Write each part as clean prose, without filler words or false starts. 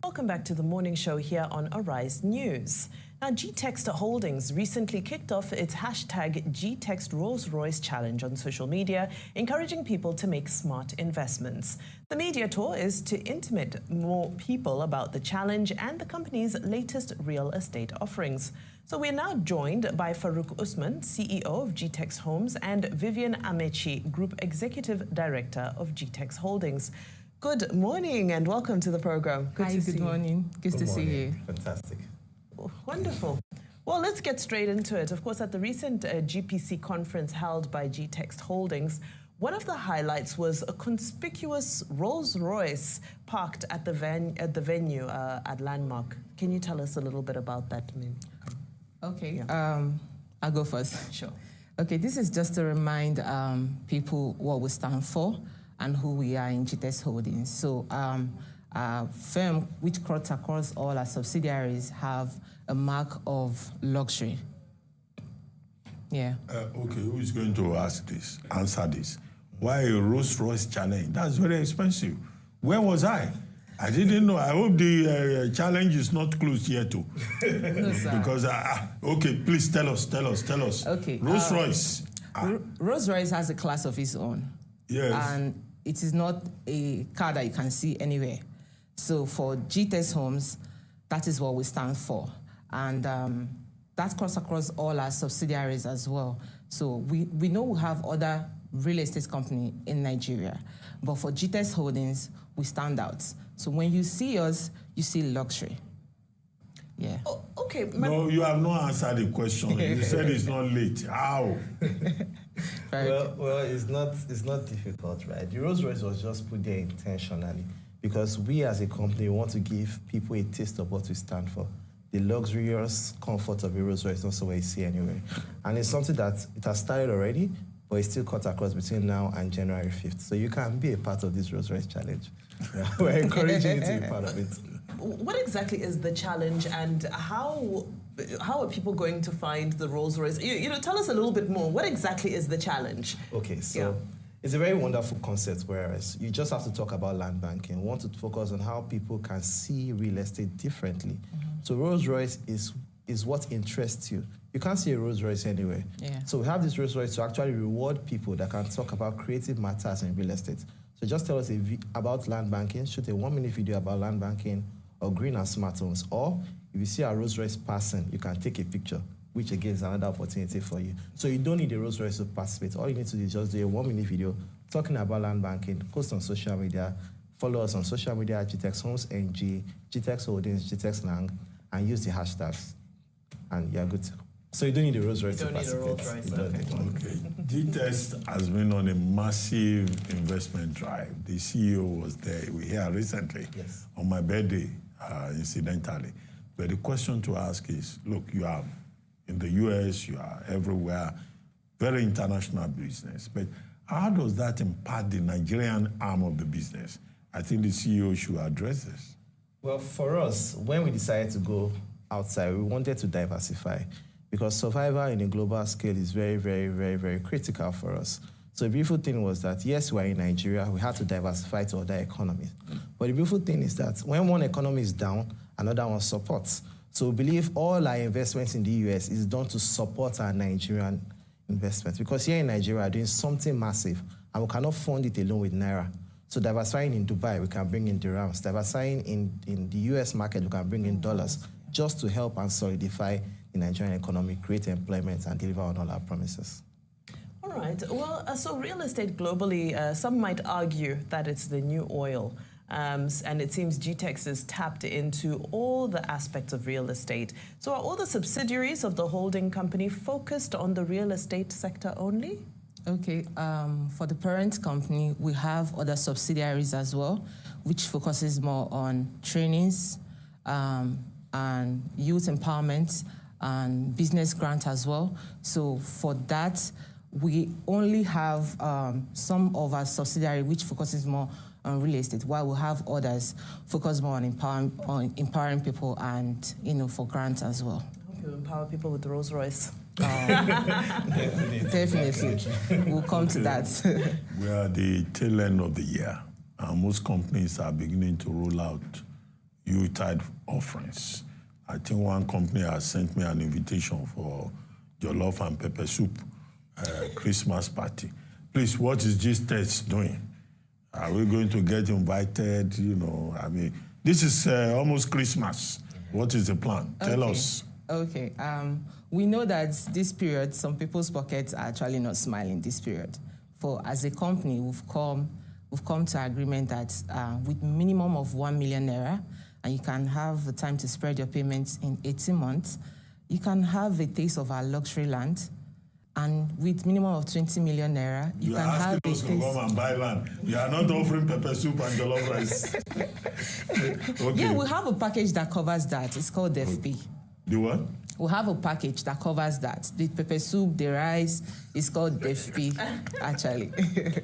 Welcome back to the morning show here on Arise News. Now, Gtext Holdings recently kicked off its hashtag Gtext Rolls Royce Challenge on social media, encouraging people to make smart investments. The media tour is to intimate more people about the challenge and the company's latest real estate offerings. So we're now joined by Farouk Usman, CEO of Gtext Homes, and Vivian Amechi, Group Executive Director of Gtext Holdings. Good morning and welcome to the program. Good morning. Good to see you. Fantastic. Wonderful. Well, let's get straight into it. Of course, at the recent GPC conference held by Gtext Holdings, one of the highlights was a conspicuous Rolls Royce parked at the venue at Landmark. Can you tell us a little bit about that? Okay, I'll go first. Sure. Okay, this is just to remind people what we stand for and who we are in Gtext Holdings. So our firm, which cuts across all our subsidiaries, have a mark of luxury. Yeah. Okay, who is going to answer this? Why a Rolls Royce challenge? That's very expensive. Where was I? I didn't know. I hope the challenge is not closed yet too. No, sir. Because, okay, please tell us. Okay. Rolls Royce. Rolls Royce has a class of its own. Yes. And it is not a car that you can see anywhere. So for Gtext Homes, that is what we stand for. And that cuts across all our subsidiaries as well. So we know we have other real estate companies in Nigeria, but for Gtext Holdings, we stand out. So when you see us, you see luxury. Yeah. Oh, okay. No, you have not answered the question. You said it's not late. How? Well, it's not difficult, right? The Rolls Royce was just put there intentionally because we as a company want to give people a taste of what we stand for. The luxurious comfort of a Rolls Royce is not somewhere you see anywhere. And it's something that it has started already, but it's still cut across between now and January 5th. So you can be a part of this Rolls Royce challenge. Yeah, we're encouraging you to be part of it. What exactly is the challenge, and how are people going to find the Rolls Royce? You know, tell us a little bit more. What exactly is the challenge? Okay, so it's a very wonderful concept, whereas you just have to talk about land banking. We want to focus on how people can see real estate differently. So Rolls Royce is what interests you. You can't see a Rolls Royce anywhere. Yeah. So we have this Rolls Royce to actually reward people that can talk about creative matters in real estate. So just tell us about land banking, shoot a 1-minute video about land banking, or green and smart homes. Or if you see a Rolls Royce passing, you can take a picture, which again is another opportunity for you. So you don't need a Rolls Royce to participate. All you need to do is just do a 1-minute video talking about land banking, post on social media, follow us on social media at Gtext Homes NG, Gtext Holdings, Gtext Lang, and use the hashtags. And you're good to go. So you don't need a Rolls Royce to participate. Okay. Gtext has been on a massive investment drive. The CEO was there. We were here recently on my birthday, incidentally. But the question to ask is, look, you are in the US, you are everywhere, very international business. But how does that impact the Nigerian arm of the business? I think the CEO should address this. Well, for us, when we decided to go outside, we wanted to diversify because survival in a global scale is very, very, very, very critical for us. So the beautiful thing was that, yes, we're in Nigeria, we had to diversify to other economies. But the beautiful thing is that when one economy is down, another one supports. So we believe all our investments in the US is done to support our Nigerian investments because here in Nigeria, we're doing something massive and we cannot fund it alone with Naira. So diversifying in Dubai, we can bring in dirhams. Diversifying in the US market, we can bring in dollars just to help and solidify the Nigerian economy, create employment, and deliver on all our promises. All right. Well, so real estate globally, some might argue that it's the new oil. And it seems Gtext is tapped into all the aspects of real estate. So are all the subsidiaries of the holding company focused on the real estate sector only? Okay, for the parent company, we have other subsidiaries as well, which focuses more on trainings and youth empowerment and business grant as well. So for that, we only have some of our subsidiary which focuses more on real estate, while we have others focus more on empowering people and, you know, for grants as well. I hope you empower people with the Rolls Royce. Definitely. We'll come to that. We are the tail end of the year, and most companies are beginning to roll out, Yuletide offerings. I think one company has sent me an invitation for jollof and pepper soup Christmas party. Please, what is Gtext doing? Are we going to get invited? You know, I mean, this is almost Christmas. What is the plan? Tell us. Okay. We know that this period, some people's pockets are actually not smiling this period. For as a company, we've come to agreement that with minimum of 1 million naira, and you can have the time to spread your payments in 18 months, you can have a taste of our luxury land. And with minimum of 20 million naira, you can have a taste. You are asking us to come and buy land. You are not offering pepper soup and jollof rice. Okay. Yeah, we have a package that covers that. It's called FP. The what? We have a package that covers that. The pepper soup, the rice, it's called FP, actually. Okay.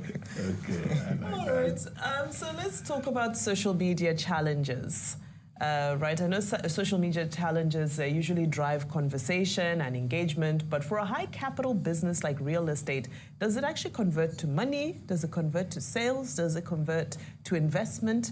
All right. So let's talk about social media challenges. Right, I know social media challenges usually drive conversation and engagement, but for a high capital business like real estate, does it actually convert to money? Does it convert to sales? Does it convert to investment?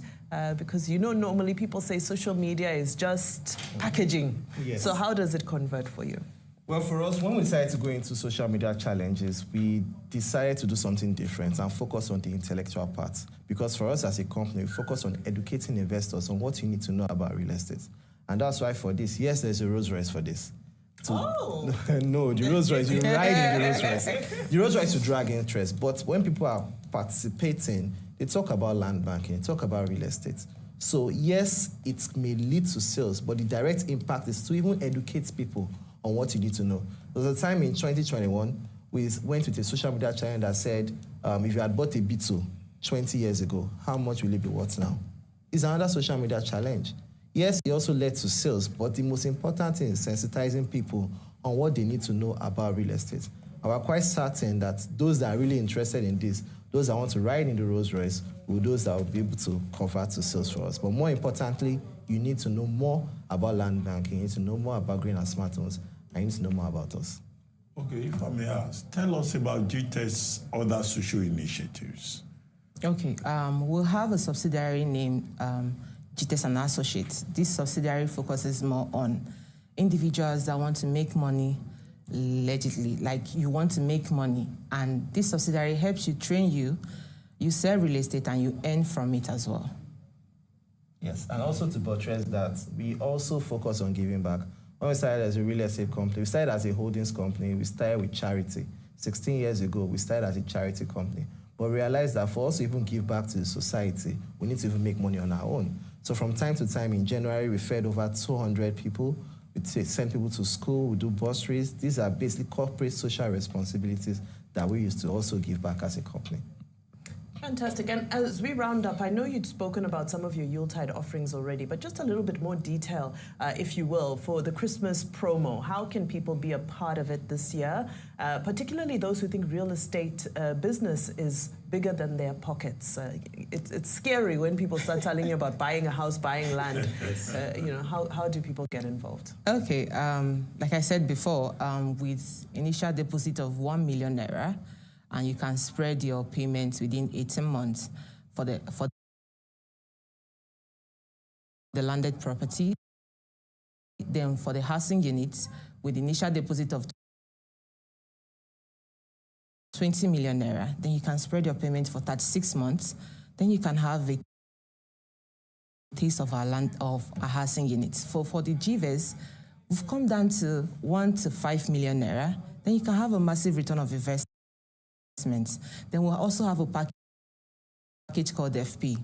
Because you know, normally people say social media is just packaging. Yes. So how does it convert for you? Well, for us, when we decided to go into social media challenges, we decided to do something different and focus on the intellectual part. Because for us as a company, we focus on educating investors on what you need to know about real estate. And that's why for this, yes, there's a Rolls Royce for this. Oh! No, the Rolls Royce, you ride in the Rolls Royce. The Rolls Royce to drag interest. But when people are participating, they talk about land banking, they talk about real estate. So yes, it may lead to sales, but the direct impact is to even educate people on what you need to know. There was a time in 2021, we went with a social media challenge that said, if you had bought a Beetle 20 years ago, how much will it be worth now? It's another social media challenge. Yes, it also led to sales, but the most important thing is sensitizing people on what they need to know about real estate. And we're quite certain that those that are really interested in this, those that want to ride in the Rolls Royce, will those that will be able to convert to sales for us. But more importantly, you need to know more about land banking, you need to know more about green and smart homes, and you need to know more about us. Okay, if I may ask, tell us about Gtext's other social initiatives. Okay, we'll have a subsidiary named Gtext and Associates. This subsidiary focuses more on individuals that want to make money legitimately, like you want to make money. And this subsidiary helps you, train you, you sell real estate and you earn from it as well. Yes, and also to buttress that, we also focus on giving back. When we started as a real estate company, we started as a holdings company, we started with charity. 16 years ago, we started as a charity company. But we realized that for us to even give back to the society, we need to even make money on our own. So from time to time, in January, we fed over 200 people. We send people to school, we do bursaries. These are basically corporate social responsibilities that we used to also give back as a company. Fantastic. And as we round up, I know you'd spoken about some of your Yuletide offerings already, but just a little bit more detail, if you will, for the Christmas promo. How can people be a part of it this year, particularly those who think real estate business is bigger than their pockets? It's scary when people start telling you about buying a house, buying land. You know, how do people get involved? Okay, like I said before, with initial deposit of 1 million naira, and you can spread your payments within 18 months for the landed property. Then for the housing units, with initial deposit of 20 million naira, then you can spread your payment for 36 months. Then you can have a taste of our land, of our housing units. For the GVs, we've come down to 1 to 5 million naira. Then you can have a massive return of investment. Then we'll also have a package called FP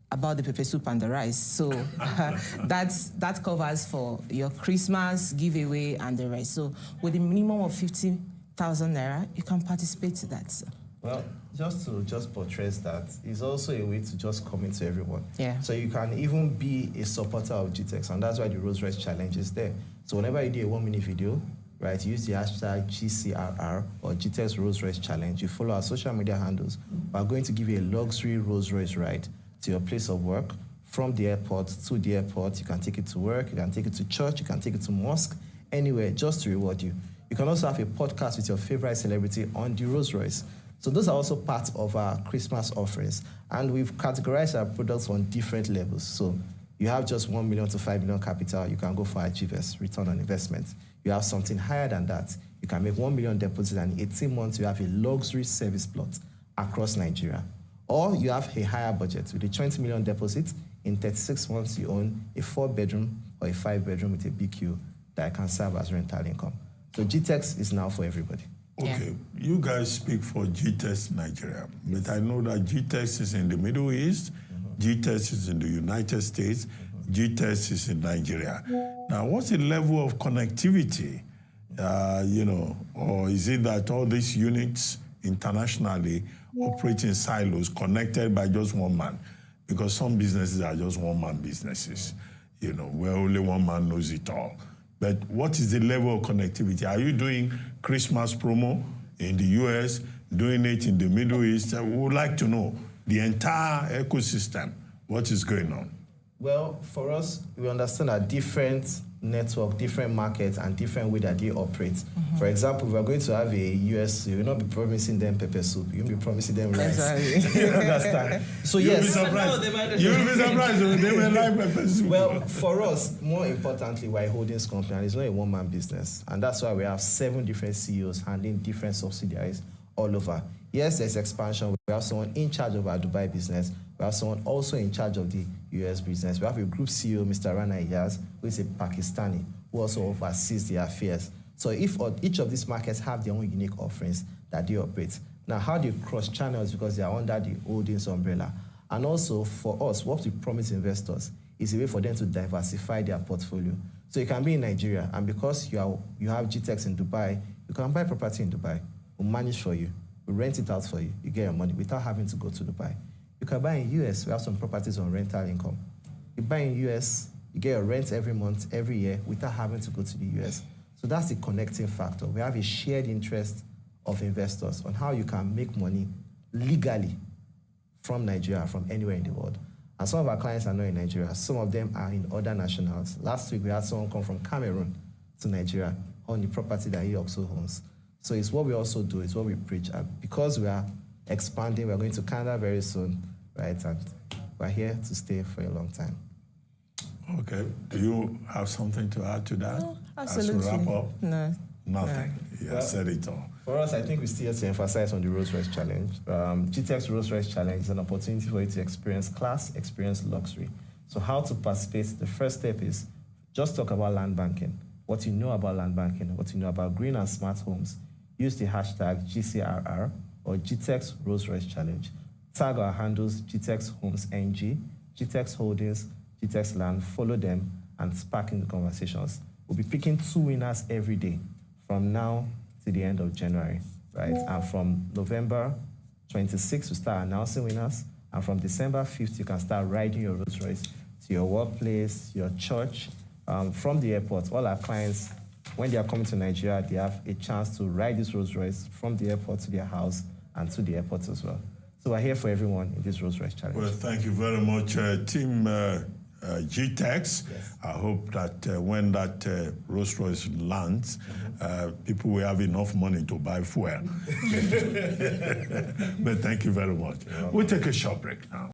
about the pepper soup and the rice. So that covers for your Christmas giveaway and the rest. So with a minimum of 50,000 naira, you can participate to that. So. Well, just to buttress that, is also a way to just commit to everyone. Yeah. So you can even be a supporter of Gtext, and that's why the Rolls Royce Challenge is there. So whenever you do a 1-minute video, right, use the hashtag GCRR or Gtext Rolls Royce Challenge. You follow our social media handles. We're going to give you a luxury Rolls Royce ride to your place of work, from the airport to the airport. You can take it to work, you can take it to church, you can take it to mosque, anywhere, just to reward you. You can also have a podcast with your favorite celebrity on the Rolls Royce. So those are also part of our Christmas offerings. And we've categorized our products on different levels. So You have just 1 million to 5 million capital, you can go for Achievers, return on investment. You have something higher than that, you can make 1 million deposit, and in 18 months, you have a luxury service plot across Nigeria. Or you have a higher budget with a 20 million deposit. In 36 months, you own a 4-bedroom or a 5-bedroom with a BQ that can serve as rental income. So Gtext is now for everybody. Okay, you guys speak for Gtext Nigeria, but I know that Gtext is in the Middle East, Gtext is in the United States, Gtext is in Nigeria. Now, what's the level of connectivity, or is it that all these units internationally operate in silos connected by just one man? Because some businesses are just one-man businesses, where only one man knows it all. But what is the level of connectivity? Are you doing Christmas promo in the US, doing it in the Middle East? We would like to know the entire ecosystem, what is going on? Well, for us, we understand that different network, different markets, and different way that they operate. For example, if we're going to have a US, you will not be promising them pepper soup. You'll be promising them rice. Exactly. You understand? So You'll yes. be surprised. You'll be surprised if they will like pepper soup. Well, for us, more importantly, we're a holdings company, and it's not a one-man business. And that's why we have 7 different CEOs handling different subsidiaries all over. Yes, there's expansion. We have someone in charge of our Dubai business. We have someone also in charge of the US business. We have a group CEO, Mr. Rana Iyaz, who is a Pakistani, who also oversees the affairs. So if each of these markets have their own unique offerings that they operate. Now, how they cross channels, because they are under the holdings umbrella. And also, for us, what we promise investors is a way for them to diversify their portfolio. So you can be in Nigeria, and because you have Gtext in Dubai, you can buy property in Dubai. We'll manage for you. We'll rent it out for you. You get your money without having to go to Dubai. You can buy in US. We have some properties on rental income. You buy in US, you get your rent every month, every year, without having to go to the US. So that's the connecting factor. We have a shared interest of investors on how you can make money legally from Nigeria, from anywhere in the world. And some of our clients are not in Nigeria. Some of them are in other nationals. Last week, we had someone come from Cameroon to Nigeria on the property that he also owns. So it's what we also do, it's what we preach. And because we are expanding, we're going to Canada very soon, right? And we're here to stay for a long time. Okay. Do you have something to add to that? No, absolutely. As we wrap up? No. Nothing. No. You said it all. For us, I think we still have to emphasize on the Rolls Royce Challenge. Gtext Rolls Royce Challenge is an opportunity for you to experience class, experience luxury. So how to participate? The first step is just talk about land banking, what you know about land banking, what you know about green and smart homes. Use the hashtag GCRR or Gtext Rolls Royce Challenge. Tag our handles Gtext Homes NG, Gtext Holdings, Gtext Land. Follow them and spark in the conversations. We'll be picking 2 winners every day from now to the end of January, right? And from November 26th, we start announcing winners. And from December 5th, you can start riding your Rolls Royce to your workplace, your church, from the airport. All our clients, when they are coming to Nigeria, they have a chance to ride this Rolls Royce from the airport to their house and to the airport as well. So we're here for everyone in this Rolls Royce Challenge. Well, thank you very much, Team Gtext. Yes. I hope that when that Rolls Royce lands, people will have enough money to buy fuel. But thank you very much. We'll take a short break now.